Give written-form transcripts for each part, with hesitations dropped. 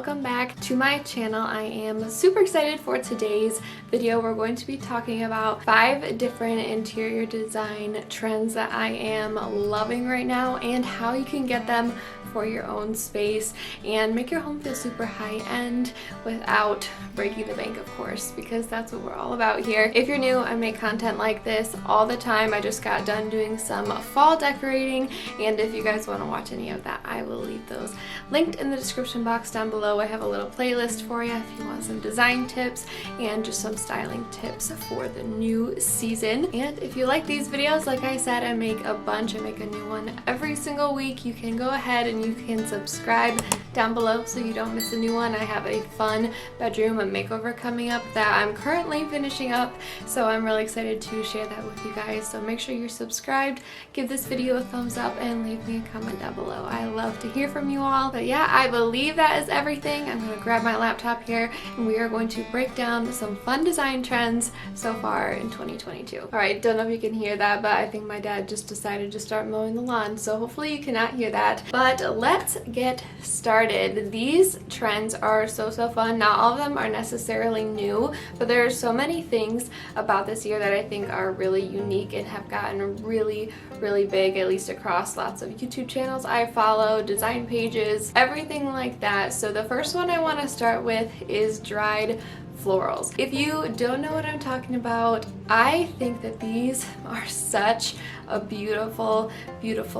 welcome back to my channel. I am super excited for today's video. We're going to be talking about 5 different interior design trends that I am loving right now and how you can get them for your own space and make your home feel super high-end without breaking the bank, of course, because that's what we're all about here. If you're new, I make content like this all the time. I just got done doing some fall decorating, and if you guys want to watch any of that, I will leave those linked in the description box down below. I have a little playlist for you if you want some design tips and just some styling tips for the new season. And if you like these videos, like I said, I make a bunch. I make a new one every single week. You can go ahead and you can subscribe down below so you don't miss a new one. I have a fun bedroom makeover coming up that I'm currently finishing up, so I'm really excited to share that with you guys. So make sure you're subscribed, give this video a thumbs up, and leave me a comment down below. I love to hear from you all. But yeah, I believe that is everything. I'm going to grab my laptop here and we are going to break down some fun design trends so far in 2022. Alright, don't know if you can hear that, but I think my dad just decided to start mowing the lawn, so hopefully you cannot hear that. But let's get started. These trends are so fun. Not all of them are necessarily new, but there are so many things about this year that I think are really unique and have gotten really big, at least across lots of YouTube channels I follow, design pages, everything like that. So the first one I want to start with is dried florals. If you don't know what I'm talking about, I think that these are such a beautiful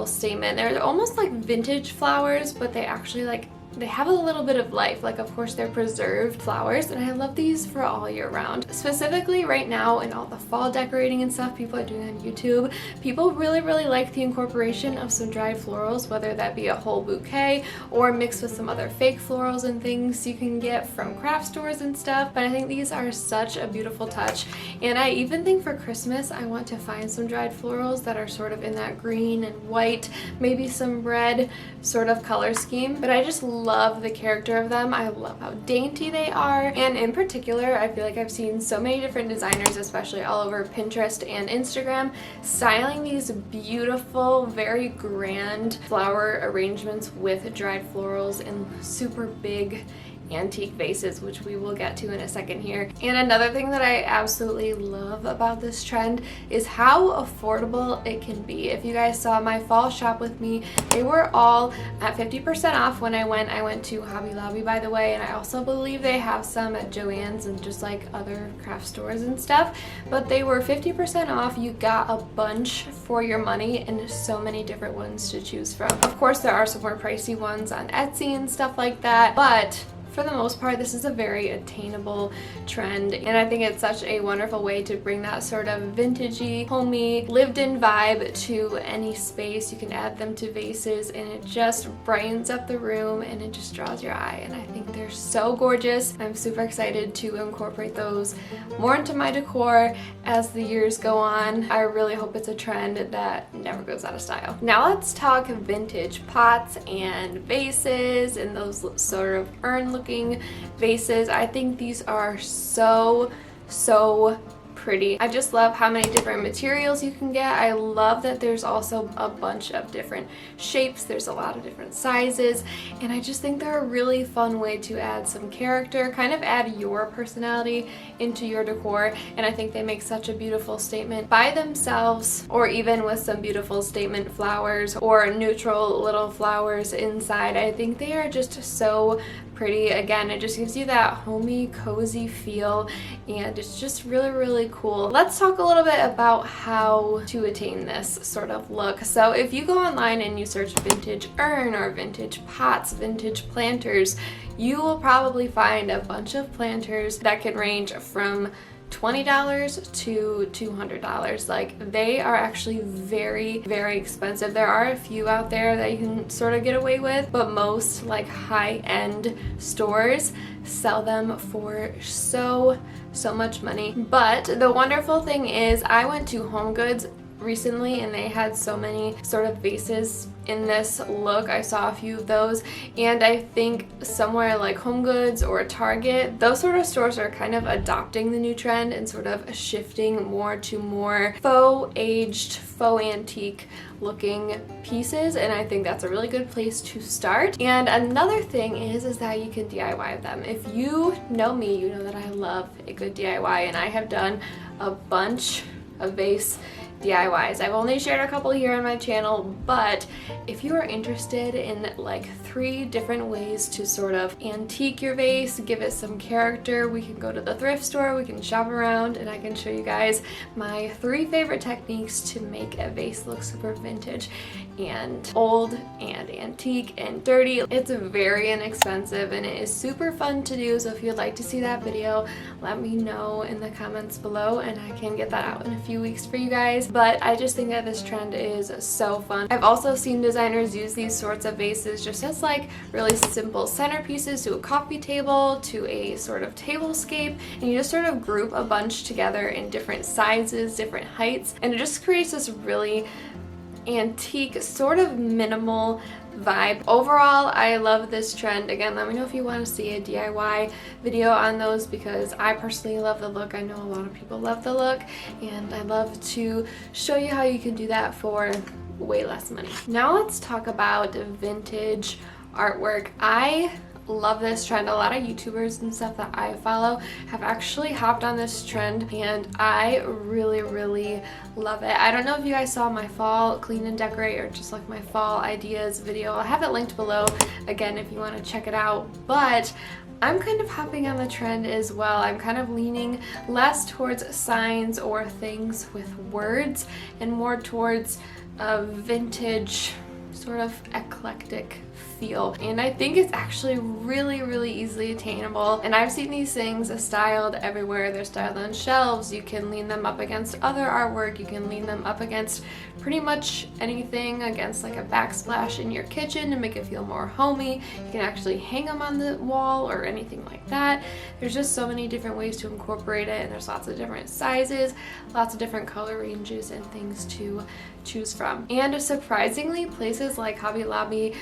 statement. They're almost like vintage flowers, but they actually they have a little bit of life. Of course, they're preserved flowers, and I love these for all year round. Specifically right now in all the fall decorating and stuff people are doing on YouTube, people really like the incorporation of some dried florals, whether that be a whole bouquet or mixed with some other fake florals and things you can get from craft stores and stuff. But I think these are such a beautiful touch, and I even think for Christmas I want to find some dried florals that are sort of in that green and white, maybe some red sort of color scheme. But I just love the character of them. I love how dainty they are, and in particular I feel like I've seen so many different designers, especially all over Pinterest and Instagram, styling these beautiful, very grand flower arrangements with dried florals in super big antique vases, which we will get to in a second here. And another thing that I absolutely love about this trend is how affordable it can be. If you guys saw my fall shop with me, they were all at 50% off when I went. I went to Hobby Lobby, by the way, and I also believe they have some at Joann's and just like other craft stores and stuff, but they were 50% off. You got a bunch for your money and so many different ones to choose from. Of course, there are some more pricey ones on Etsy and stuff like that, but for the most part, this is a very attainable trend, and I think it's such a wonderful way to bring that sort of vintagey, homey, lived-in vibe to any space. You can add them to vases and it just brightens up the room and it just draws your eye, and I think they're so gorgeous. I'm super excited to incorporate those more into my decor as the years go on. I really hope it's a trend that never goes out of style. Now let's talk vintage pots and vases and those sort of urn-looking vases. I think these are so pretty. I just love how many different materials you can get. I love that there's also a bunch of different shapes. There's a lot of different sizes, and I just think they're a really fun way to add some character, kind of add your personality into your decor, and I think they make such a beautiful statement by themselves, or even with some beautiful statement flowers or neutral little flowers inside. I think they are just so pretty. Again, it just gives you that homey, cozy feel, and it's just really cool. Let's talk a little bit about how to attain this sort of look. So if you go online and you search vintage urn or vintage pots, vintage planters, you will probably find a bunch of planters that can range from $20 to $200. They are actually very expensive. There are a few out there that you can sort of get away with, but most high-end stores sell them for so much money. But the wonderful thing is, I went to Home Goods recently and they had so many sort of vases in this look. I saw a few of those, and I think somewhere like HomeGoods or Target, those sort of stores are kind of adopting the new trend and sort of shifting more to more faux aged, faux antique looking pieces, and I think that's a really good place to start. And another thing is that you can DIY them. If you know me, you know that I love a good DIY, and I have done a bunch of vase DIYs. I've only shared a couple here on my channel, but if you are interested in like 3 different ways to sort of antique your vase, give it some character, we can go to the thrift store, we can shop around, and I can show you guys my 3 favorite techniques to make a vase look super vintage and old and antique and dirty. It's very inexpensive and it is super fun to do, so if you'd like to see that video, let me know in the comments below and I can get that out in a few weeks for you guys. But I just think that this trend is so fun. I've also seen designers use these sorts of vases just as like really simple centerpieces to a coffee table, to a sort of tablescape, and you just sort of group a bunch together in different sizes, different heights, and it just creates this really antique, sort of minimal vibe. Overall, I love this trend. Again, let me know if you want to see a DIY video on those, because I personally love the look. I know a lot of people love the look, and I love to show you how you can do that for way less money. Now let's talk about vintage artwork. I love this trend. A lot of YouTubers and stuff that I follow have actually hopped on this trend, and I really love it. I don't know if you guys saw my fall clean and decorate or just like my fall ideas video. I have it linked below again if you want to check it out, but I'm kind of hopping on the trend as well. I'm kind of leaning less towards signs or things with words and more towards a vintage sort of eclectic feel, and I think it's actually really easily attainable. And I've seen these things styled everywhere. They're styled on shelves. You can lean them up against other artwork. You can lean them up against pretty much anything, against like a backsplash in your kitchen to make it feel more homey. You can actually hang them on the wall or anything like that. There's just so many different ways to incorporate it, and there's lots of different sizes, lots of different color ranges and things to choose from. And surprisingly, places like Hobby Lobby,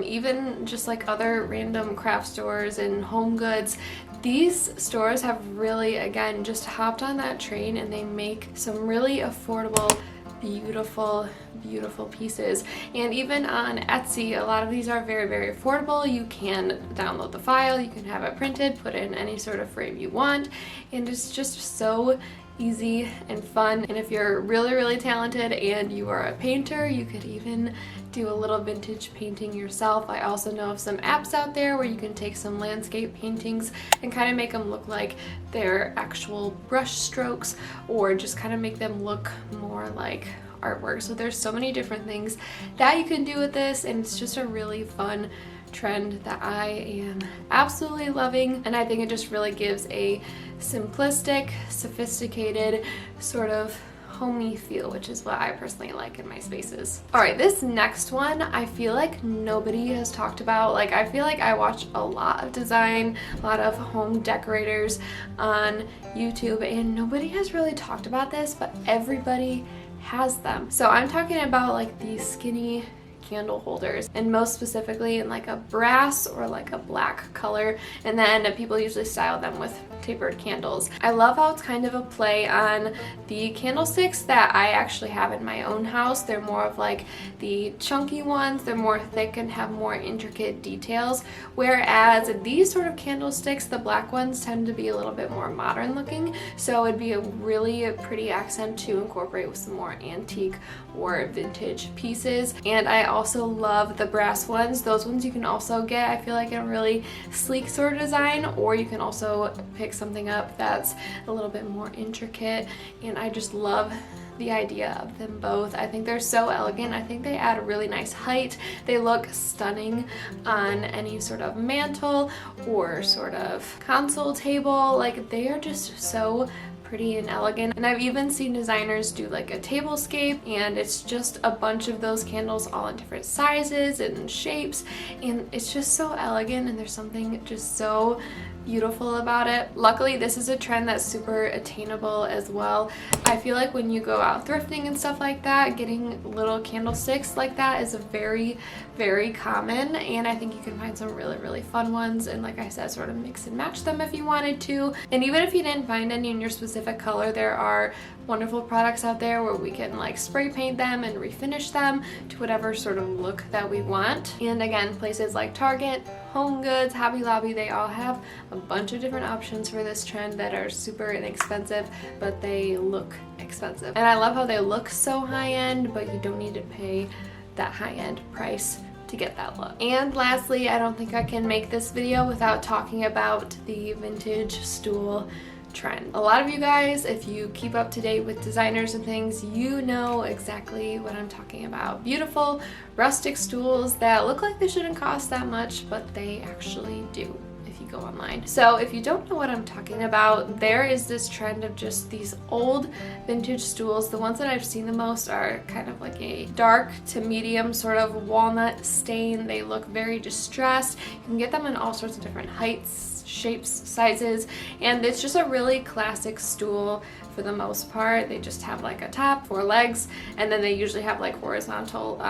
even just like other random craft stores and home goods, these stores have really, again, just hopped on that train, and they make some really affordable, beautiful pieces. And even on Etsy, a lot of these are very affordable. You can download the file, you can have it printed, put it in any sort of frame you want, and it's just so easy and fun. And if you're really talented and you are a painter, you could even do a little vintage painting yourself. I also know of some apps out there where you can take some landscape paintings and kind of make them look like they're actual brush strokes, or just kind of make them look more like artwork. So there's so many different things that you can do with this, and it's just a really fun trend that I am absolutely loving, and I think it just really gives a simplistic, sophisticated, sort of homey feel, which is what I personally like in my spaces. Alright, this next one I feel like nobody has talked about. Like, I feel like I watch a lot of design, a lot of home decorators on YouTube, and nobody has really talked about this, but everybody has them. So I'm talking about like these skinny candle holders, and most specifically in like a brass or like a black color, and then people usually style them with tapered candles. I love how it's kind of a play on the candlesticks that I actually have in my own house. They're more of like the chunky ones, they're more thick and have more intricate details, whereas these sort of candlesticks, the black ones, tend to be a little bit more modern looking, so it'd be a really pretty accent to incorporate with some more antique or vintage pieces. And I also love the brass ones. Those ones you can also get, I feel like, in a really sleek sort of design, or you can also pick something up that's a little bit more intricate, and I just love the idea of them both. I think they're so elegant. I think they add a really nice height. They look stunning on any sort of mantle or sort of console table. Like, they are just so pretty and elegant. And I've even seen designers do like a tablescape, and it's just a bunch of those candles all in different sizes and shapes, and it's just so elegant, and there's something just so beautiful about it. Luckily, this is a trend that's super attainable as well. I feel like when you go out thrifting and stuff like that, getting little candlesticks like that is a very, very common, and I think you can find some really, really fun ones, and like I said, sort of mix and match them if you wanted to. And even if you didn't find any in your specific color, there are wonderful products out there where we can like spray paint them and refinish them to whatever sort of look that we want. And again, places like Target, Home Goods, Hobby Lobby, they all have a bunch of different options for this trend that are super inexpensive, but they look expensive. And I love how they look so high-end, but you don't need to pay that high-end price to get that look. And lastly, I don't think I can make this video without talking about the vintage stool trend. A lot of you guys, if you keep up to date with designers and things, you know exactly what I'm talking about. Beautiful rustic stools that look like they shouldn't cost that much, but they actually do if you go online. So if you don't know what I'm talking about, there is this trend of just these old vintage stools. The ones that I've seen the most are kind of like a dark to medium sort of walnut stain. They look very distressed. You can get them in all sorts of different heights, shapes, sizes, and it's just a really classic stool for the most part. They just have like a top, 4 legs, and then they usually have like horizontal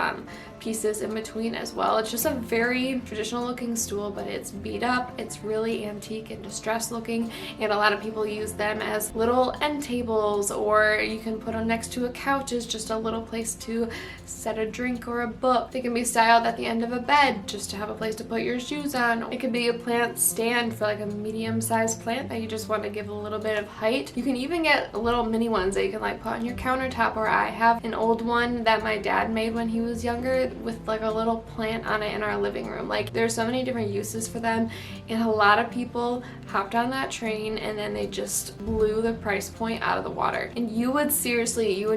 pieces in between as well. It's just a very traditional looking stool, but it's beat up, it's really antique and distressed looking, and a lot of people use them as little end tables, or you can put them next to a couch as just a little place to set a drink or a book. They can be styled at the end of a bed just to have a place to put your shoes on. It could be a plant stand for like a medium-sized plant that you just want to give a little bit of height. You can even get little mini ones that you can like put on your countertop, or I have an old one that my dad made when he was younger with like a little plant on it in our living room. Like, there's so many different uses for them, and a lot of people hopped on that train and then they just blew the price point out of the water. And you would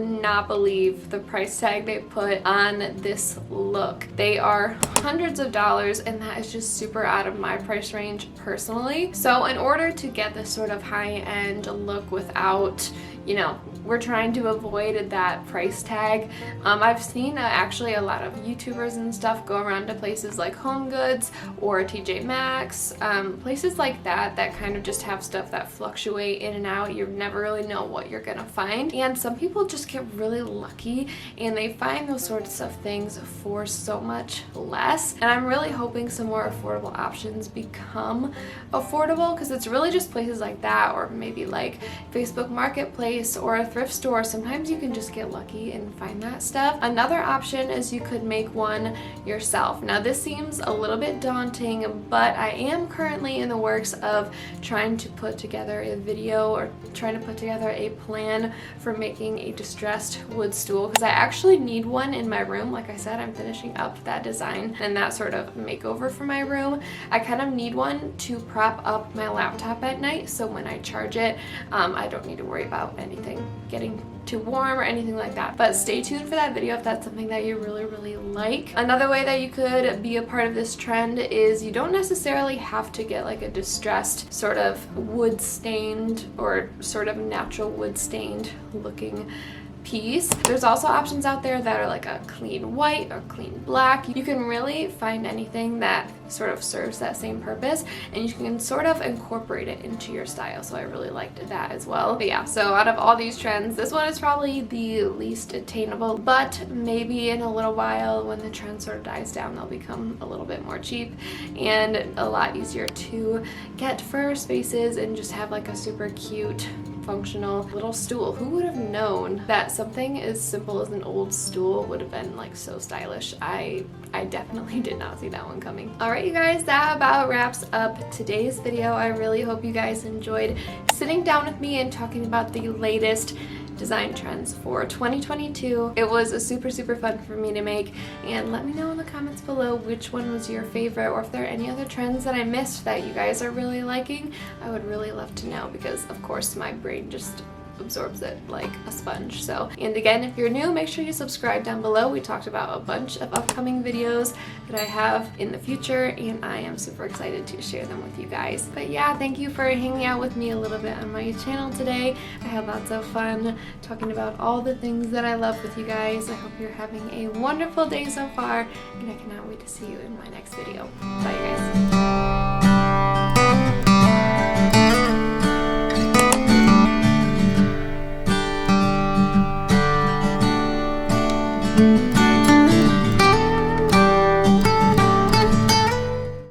not believe the price tag they put on this look. They are hundreds of dollars, and that is just super out of my price range personally. So in order to get this sort of high-end look without, you know, we're trying to avoid that price tag. I've seen actually a lot of YouTubers and stuff go around to places like Home Goods or TJ Maxx, places like that that kind of just have stuff that fluctuate in and out. You never really know what you're gonna find, and some people just get really lucky and they find those sorts of things for so much less. And I'm really hoping some more affordable options become affordable, because it's really just places like that, or maybe like Facebook Marketplace or a thrift store. Sometimes you can just get lucky and find that stuff. Another option is you could make one yourself. Now this seems a little bit daunting, but I am currently in the works of trying to put together a video, or trying to put together a plan for making a distressed wood stool, because I actually need one in my room. Like I said, I'm finishing up that design and that sort of makeover for my room. I kind of need one to prop up my laptop at night, so when I charge it, I don't need to worry about anything getting too warm or anything like that. But stay tuned for that video if that's something that you really, really like. Another way that you could be a part of this trend is you don't necessarily have to get like a distressed sort of wood stained or sort of natural wood stained looking piece. There's also options out there that are like a clean white or clean black. You can really find anything that sort of serves that same purpose, and you can sort of incorporate it into your style. So I really liked that as well. But yeah, so out of all these trends, this one is probably the least attainable, but maybe in a little while when the trend sort of dies down, they'll become a little bit more cheap and a lot easier to get for spaces and just have like a super cute functional little stool. Who would have known that something as simple as an old stool would have been like so stylish? I definitely did not see that one coming. Alright you guys, that about wraps up today's video. I really hope you guys enjoyed sitting down with me and talking about the latest design trends for 2022. It was a super fun for me to make, and let me know in the comments below which one was your favorite, or if there are any other trends that I missed that you guys are really liking. I would really love to know, because of course my brain just absorbs it like a sponge. So, and again, if you're new, make sure you subscribe down below. We talked about a bunch of upcoming videos that I have in the future, and I am super excited to share them with you guys. But yeah, thank you for hanging out with me a little bit on my channel today. I had lots of fun talking about all the things that I love with you guys. I hope you're having a wonderful day so far, and I cannot wait to see you in my next video. Bye you guys.